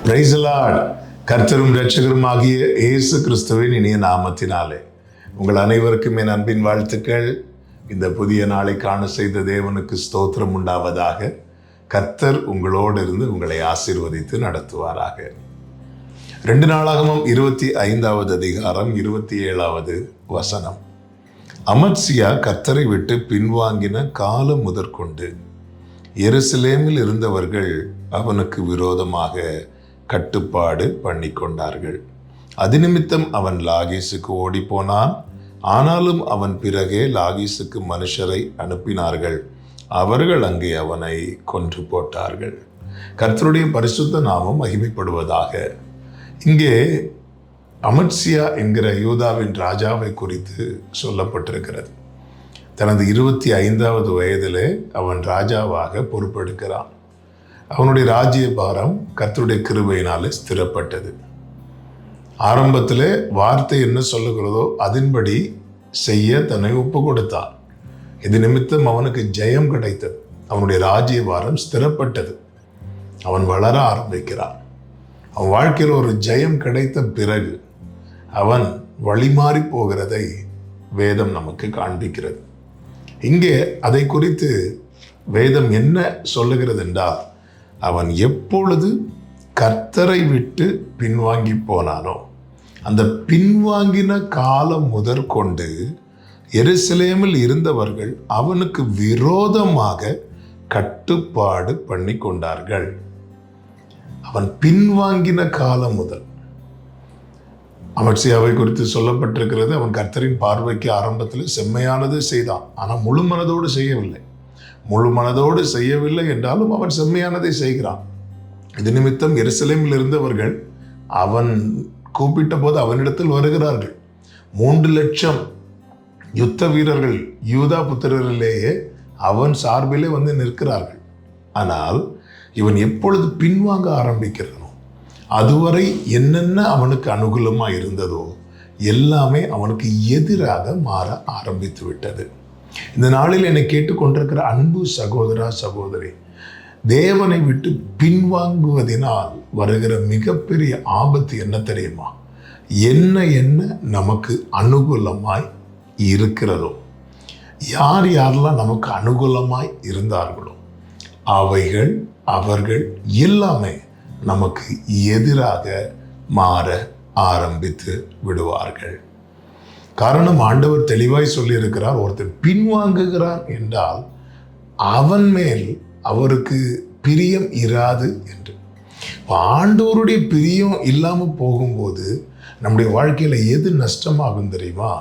Praise the Lord. கர்த்தரும் இரட்சகரும் ஆகிய இயேசு கிறிஸ்துவின் இனிய நாமத்தினாலே உங்கள் அனைவருக்கும் என் அன்பின் வாழ்த்துக்கள். இந்த புதிய நாளை காண செய்த தேவனுக்கு ஸ்தோத்திரம் உண்டாவதாக. கர்த்தர் உங்களோடு இருந்து உங்களை ஆசீர்வதித்து நடத்துவாராக. 2 நாளாகமம் 25வது அதிகாரம் 27வது வசனம். அமத்சியா கர்த்தரை விட்டு பின்வாங்கின காலம் முதற்கொண்டு எருசலேமில் இருந்தவர்கள் அவனுக்கு விரோதமாக கட்டுப்பாடு பண்ணி கொண்டார்கள். அது நிமித்தம் அவன் லாகீசுக்கு ஓடி போனான். ஆனாலும் அவன் பிறகே லாகீசுக்கு மனுஷரை அனுப்பினார்கள். அவர்கள் அங்கே அவனை கொன்று போட்டார்கள். கர்த்தருடைய பரிசுத்த நாமம் மகிமைப்படுவதாக. இங்கே அமத்சியா என்கிற யூதாவின் ராஜாவை குறித்து சொல்லப்பட்டிருக்கிறது. தனது 25வது வயதிலே அவன் ராஜாவாக பொறுப்பெடுக்கிறான். அவனுடைய ராஜ்ய பாரம் கர்த்தருடைய கிருபையினாலே ஸ்திரப்பட்டது. ஆரம்பத்திலே வார்த்தை என்ன சொல்லுகிறதோ அதன்படி செய்ய தன்னை ஒப்பு கொடுத்தான். இது நிமித்தம் அவனுக்கு ஜெயம் கிடைத்தது. அவனுடைய ராஜ்ய பாரம் ஸ்திரப்பட்டது. அவன் வளர ஆரம்பிக்கிறான். அவன் வாழ்க்கையில் ஒரு ஜெயம் கிடைத்த பிறகு அவன் வழிமாறி போகிறதை வேதம் நமக்கு காண்பிக்கிறது. இங்கே அதை குறித்து வேதம் என்ன சொல்லுகிறது என்றால், அவன் எப்பொழுது கர்த்தரை விட்டு பின்வாங்கி போனானோ அந்த பின்வாங்கின காலம் முதற்கொண்டு எருசலேமில் இருந்தவர்கள் அவனுக்கு விரோதமாக கட்டுப்பாடு பண்ணி கொண்டார்கள். அவன் பின்வாங்கின காலம் முதல். அமத்சியாவை குறித்து சொல்லப்பட்டிருக்கிறது, அவன் கர்த்தரின் பார்வைக்கு ஆரம்பத்தில் செம்மையானது செய்தான். ஆனால் முழு மனதோடு செய்யவில்லை. முழு மனதோடு செய்யவில்லை என்றாலும் அவன் செம்மையானதை செய்கிறான். இது நிமித்தம் எருசலேமில் இருந்தவர்கள் அவன் கூப்பிட்ட போது அவனிடத்தில் வருகிறார்கள். 3 லட்சம் யுத்த வீரர்கள் யூதா புத்திரரிலேயே அவன் சார்பிலே வந்து நிற்கிறார்கள். ஆனால் இவன் எப்பொழுது பின்வாங்க ஆரம்பிக்கிறானோ அதுவரை என்னென்ன அவனுக்கு அனுகூலமாக இருந்ததோ எல்லாமே அவனுக்கு எதிராக மாற ஆரம்பித்து விட்டது. இந்த நாளில் என்னை கேட்டுக்கொண்டிருக்கிற அன்பு சகோதரா சகோதரி, தேவனை விட்டு பின்வாங்குவதனால் வருகிற மிகப்பெரிய ஆபத்து என்ன தெரியுமா? என்ன நமக்கு அனுகூலமாய் இருக்கிறதோ, யாரெல்லாம் நமக்கு அனுகூலமாய் இருந்தார்களோ அவர்கள் எல்லாமே நமக்கு எதிராக மாற ஆரம்பித்து விடுவார்கள். காரணம், ஆண்டவர் தெளிவாய் சொல்லியிருக்கிறார், ஒருத்தன் பின்வாங்குகிறான் என்றால் அவன் மேல் அவருக்கு பிரியம் இராது என்று. ஆண்டவருடைய பிரியம் இல்லாமல் போகும்போது நம்முடைய வாழ்க்கையில் எது நஷ்டமாகும் தெரியுமா?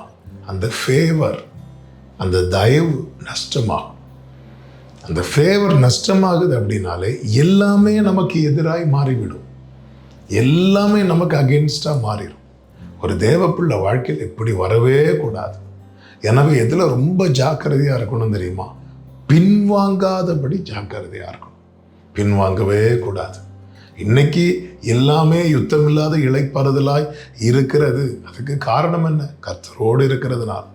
அந்த ஃபேவர், அந்த தயவு நஷ்டமாகும். அந்த ஃபேவர் நஷ்டமாகுது அப்படின்னாலே எல்லாமே நமக்கு எதிராய் மாறிவிடும். எல்லாமே நமக்கு அகென்ஸ்டாக மாறிடும். ஒரு தேவப்பிள்ளை வாழ்க்கையில் இப்படி வரவே கூடாது. எனவே எதில் ரொம்ப ஜாக்கிரதையாக இருக்கணும் தெரியுமா? பின்வாங்காதபடி ஜாக்கிரதையாக இருக்கணும். பின்வாங்கவே கூடாது. இன்னைக்கு எல்லாமே யுத்தமில்லாத இளைப்பாறுதலாய் இருக்கிறது. அதுக்கு காரணம் என்ன? கர்த்தரோடு இருக்கிறதுனால.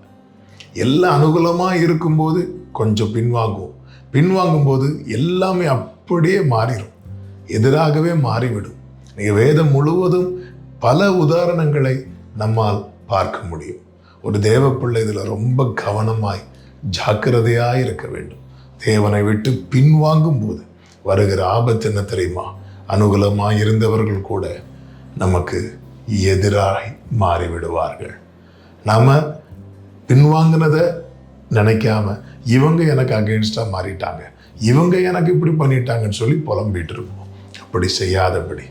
எல்லாம் அனுகூலமாக இருக்கும்போது கொஞ்சம் பின்வாங்குவோம். பின்வாங்கும்போது எல்லாமே அப்படியே மாறிடும், எதிராகவே மாறிவிடும். நீங்கள் வேதம் முழுவதும் பல உதாரணங்களை நம்மால் பார்க்க முடியும். ஒரு தேவப்பிள்ளை இதில் ரொம்ப கவனமாய் ஜாக்கிரதையாய் இருக்க வேண்டும். தேவனை விட்டு பின்வாங்கும் போது வருகிற ஆபத்து என்ன தெரியுமா? அனுகூலமாய் இருந்தவர்கள் கூட நமக்கு எதிராய் மாறிவிடுவார்கள். நாம் பின்வாங்கினதை நினைக்காம இவங்க எனக்கு அகெயின்ஸ்டாக மாறிட்டாங்க, இவங்க எனக்கு இப்படி பண்ணிட்டாங்கன்னு சொல்லி புலம்பிட்டு இருப்போம். அப்படி செய்யாதபடி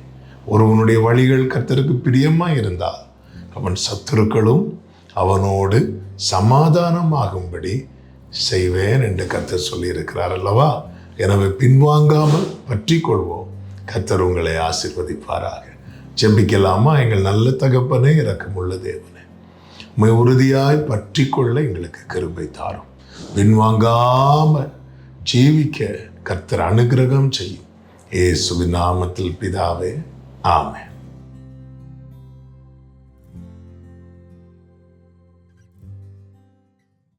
ஒருவனுடைய வழிகள் கர்த்தருக்கு பிரியமாக இருந்தால் அவன் சத்துருக்களும் அவனோடு சமாதானமாகும்படி செய்வேன் என்று கர்த்தர் சொல்லியிருக்கிறார் அல்லவா? எனவே பின்வாங்காமல் பற்றி கொள்வோம். கர்த்தர் உங்களை ஆசீர்வதிப்பாராக. ஜெபிக்கலாமா? எங்கள் நல்ல தகப்பனே, இரக்கமுள்ள தேவனே, உம்மை உறுதியாய் பற்றி கொள்ள எங்களுக்கு கிருபை தாரும். பின்வாங்காமல் ஜீவிக்க கர்த்தர் அனுக்கிரகம் செய்யும். இயேசுவின் நாமத்தில் பிதாவே, ஆமென்.